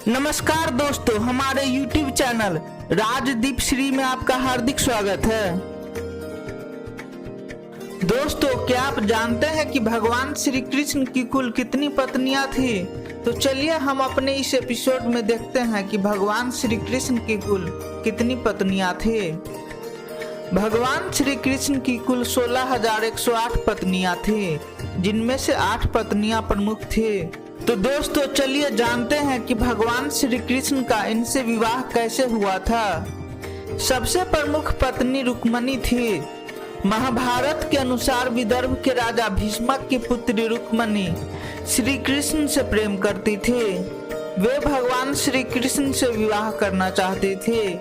नमस्कार दोस्तों, हमारे YouTube चैनल राजदीप श्री में आपका हार्दिक स्वागत है। दोस्तों, क्या आप जानते हैं कि भगवान श्री कृष्ण की कुल कितनी पत्नियां थी? तो चलिए हम अपने इस एपिसोड में देखते हैं कि भगवान श्री कृष्ण की कुल कितनी पत्नियां थी। भगवान श्री कृष्ण की कुल 16,108 पत्नियां थी, जिनमें से 8 पत्नियां प्रमुख थी। तो दोस्तों चलिए जानते हैं कि भगवान श्री कृष्ण का इनसे विवाह कैसे हुआ था। सबसे प्रमुख पत्नी रुक्मणी थी। महाभारत के अनुसार विदर्भ के राजा भीष्मक की पुत्री रुक्मणी श्री कृष्ण से प्रेम करती थी। वे भगवान श्री कृष्ण से विवाह करना चाहती थी,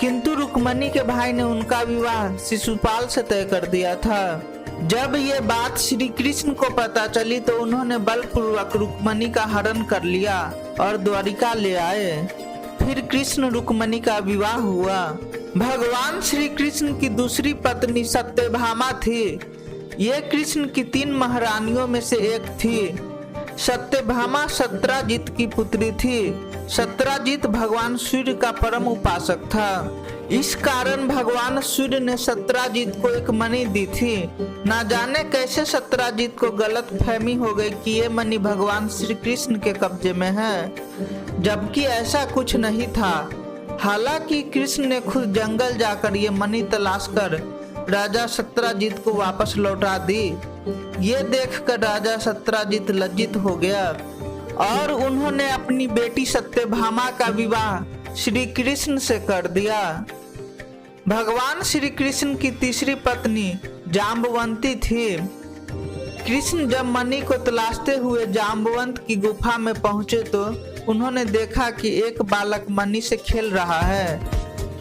किंतु रुक्मणी के भाई ने उनका विवाह शिशुपाल से तय कर दिया था। जब ये बात श्री कृष्ण को पता चली तो उन्होंने बलपूर्वक रुक्मणी का हरण कर लिया और द्वारिका ले आए। फिर कृष्ण रुक्मणी का विवाह हुआ। भगवान श्री कृष्ण की दूसरी पत्नी सत्यभामा थी। ये कृष्ण की 3 महारानियों में से एक थी। सत्यभामा सत्राजित की पुत्री थी। सत्राजित भगवान सूर्य का परम उपासक था। इस कारण भगवान सूर्य ने सत्राजित को एक मणि दी थी। ना जाने कैसे सत्राजित को गलत फहमी हो गई कि ये मणि भगवान श्री कृष्ण के कब्जे में है, जबकि ऐसा कुछ नहीं था। हालांकि कृष्ण ने खुद जंगल जाकर ये मणि तलाश कर राजा सत्राजित को वापस लौटा दी। ये देखकर राजा सत्राजित लज्जित हो गया और उन्होंने अपनी बेटी सत्यभामा का विवाह श्री कृष्ण से कर दिया। भगवान श्री कृष्ण की तीसरी पत्नी जाम्बवंती थी। कृष्ण जब मणि को तलाशते हुए जाम्बवंत की गुफा में पहुंचे तो उन्होंने देखा कि एक बालक मणि से खेल रहा है।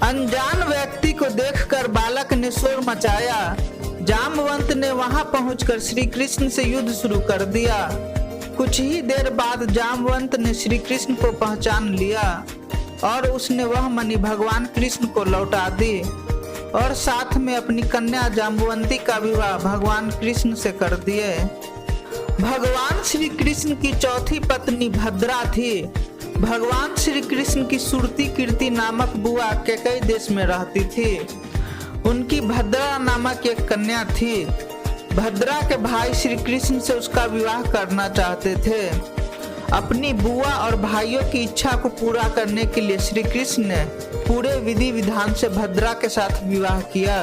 अनजान व्यक्ति को देखकर बालक ने शोर मचाया। जाम्बवंत ने वहां पहुंचकर श्री कृष्ण से युद्ध शुरू कर दिया। कुछ ही देर बाद जाम्बवंत ने श्री कृष्ण को पहचान लिया और उसने वह मणि भगवान कृष्ण को लौटा दी और साथ में अपनी कन्या जाम्बवंती का विवाह भगवान कृष्ण से कर दिए। भगवान श्री कृष्ण की चौथी पत्नी भद्रा थी। भगवान श्री कृष्ण की सुरती कीर्ति नामक बुआ कैकेयी देश में रहती थी। उनकी भद्रा नामक एक कन्या थी। भद्रा के भाई श्री कृष्ण से उसका विवाह करना चाहते थे। अपनी बुआ और भाइयों की इच्छा को पूरा करने के लिए श्री कृष्ण ने पूरे विधि विधान से भद्रा के साथ विवाह किया।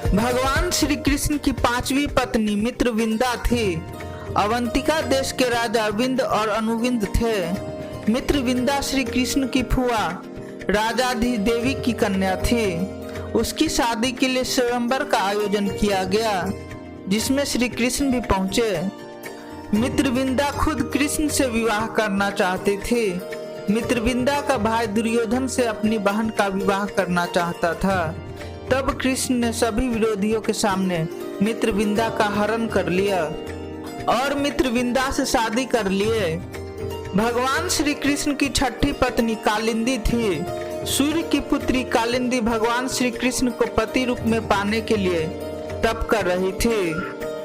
भगवान श्री कृष्ण की 5वीं पत्नी मित्रविंदा थी। अवंतिका देश के राजा विंद और अनुविंद थे। मित्रविंदा श्री कृष्ण की फुआ राजाधिदेवी की कन्या थी। उसकी शादी के लिए स्वयंवर का आयोजन किया गया, जिसमें श्री कृष्ण भी पहुंचे। मित्रविंदा खुद कृष्ण से विवाह करना चाहती थी। मित्रविंदा का भाई दुर्योधन से अपनी बहन का विवाह करना चाहता था। तब कृष्ण ने सभी विरोधियों के सामने मित्रविंदा का हरण कर लिया और मित्रविंदा से शादी कर लिए। भगवान श्री कृष्ण की 6ठी पत्नी कालिंदी थी। सूर्य की पुत्री कालिंदी भगवान श्री कृष्ण को पति रूप में पाने के लिए तप कर रही थी।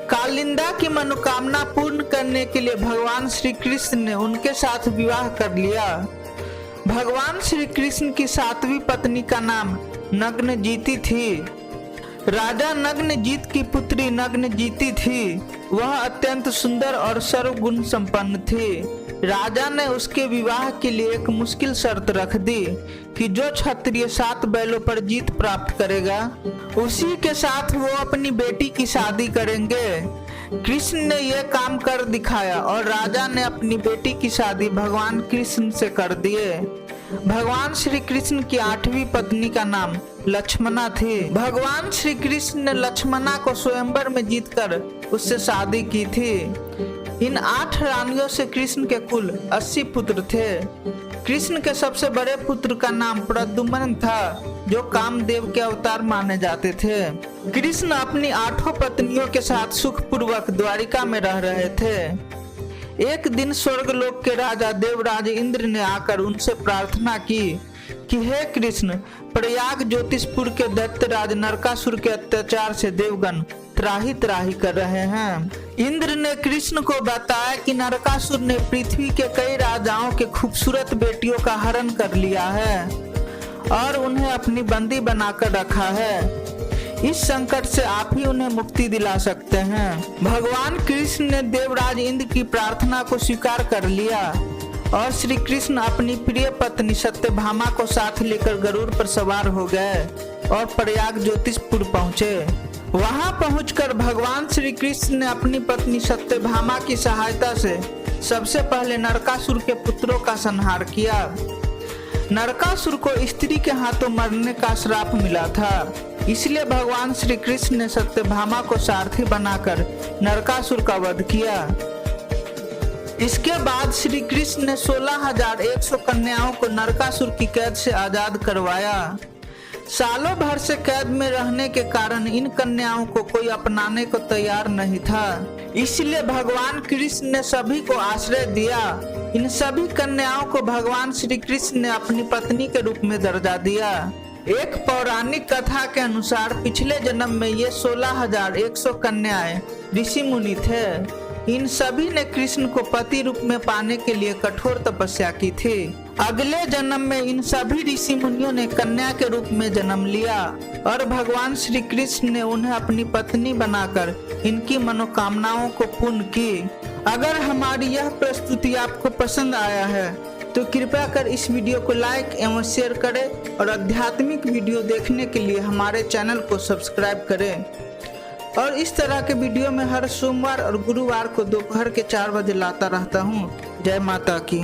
कालिंदा की मनोकामना पूर्ण करने के लिए भगवान श्री कृष्ण ने उनके साथ विवाह कर लिया। भगवान श्री कृष्ण की 7वीं पत्नी का नाम नग्नजीती थी। राजा नग्नजीत की पुत्री नग्नजीती थी। वह अत्यंत सुंदर और सर्वगुण संपन्न थी। राजा ने उसके विवाह के लिए एक मुश्किल शर्त रख दी कि जो क्षत्रिय 7 बैलों पर जीत प्राप्त करेगा, उसी के साथ वो अपनी बेटी की शादी करेंगे। कृष्ण ने यह काम कर दिखाया और राजा ने अपनी बेटी की शादी भगवान कृष्ण से कर दिए। भगवान श्री कृष्ण की 8वीं पत्नी का नाम लक्ष्मणा थी। भगवान श्री कृष्ण ने लक्ष्मणा को स्वयंवर में जीतकर उससे शादी की थी। इन 8 रानियों से कृष्ण के कुल 80 पुत्र थे। कृष्ण के सबसे बड़े पुत्र का नाम प्रद्युम्न था, जो कामदेव के अवतार माने जाते थे। कृष्ण अपनी 8 पत्नियों के साथ सुखपूर्वक द्वारिका में रह रहे थे। एक दिन स्वर्गलोक के राजा देवराज इंद्र ने आकर उनसे प्रार्थना की कि हे कृष्ण, प्रयाग ज्योतिषपुर के दैत्यराज नरकासुर के अत्याचार से देवगण त्राही त्राही कर रहे हैं। इंद्र ने कृष्ण को बताया कि नरकासुर ने पृथ्वी के कई राजाओं के खूबसूरत बेटियों का हरण कर लिया है और उन्हें अपनी बंदी बनाकर रखा है। इस संकट से आप ही उन्हें मुक्ति दिला सकते हैं। भगवान कृष्ण ने देवराज इंद्र की प्रार्थना को स्वीकार कर लिया और श्री कृष्ण अपनी प्रिय पत्नी सत्यभामा को साथ लेकर गरुड़ पर सवार हो गए और प्रयाग ज्योतिषपुर पहुँचे। वहां पहुंचकर भगवान श्री कृष्ण ने अपनी पत्नी सत्यभामा की सहायता से सबसे पहले नरकासुर के पुत्रों का संहार किया। नरकासुर को स्त्री के हाथों मरने का श्राप मिला था, इसलिए भगवान श्री कृष्ण ने सत्यभामा को सारथी बनाकर नरकासुर का वध किया। इसके बाद श्री कृष्ण ने 16,100 कन्याओं को नरकासुर की कैद से आजाद करवाया। सालों भर से कैद में रहने के कारण इन कन्याओं को कोई अपनाने को तैयार नहीं था, इसलिए भगवान कृष्ण ने सभी को आश्रय दिया। इन सभी कन्याओं को भगवान श्री कृष्ण ने अपनी पत्नी के रूप में दर्जा दिया। एक पौराणिक कथा के अनुसार पिछले जन्म में ये 16,100 कन्याएं ऋषि मुनि थे। इन सभी ने कृष्ण को पति रूप में पाने के लिए कठोर तपस्या की थी। अगले जन्म में इन सभी ऋषि मुनियों ने कन्या के रूप में जन्म लिया और भगवान श्री कृष्ण ने उन्हें अपनी पत्नी बनाकर इनकी मनोकामनाओं को पूर्ण की। अगर हमारी यह प्रस्तुति आपको पसंद आया है तो कृपया कर इस वीडियो को लाइक एवं शेयर करें और आध्यात्मिक वीडियो देखने के लिए हमारे चैनल को सब्सक्राइब करें। और इस तरह के वीडियो में हर सोमवार और गुरुवार को दोपहर के 4 बजे लाता रहता हूँ। जय माता की।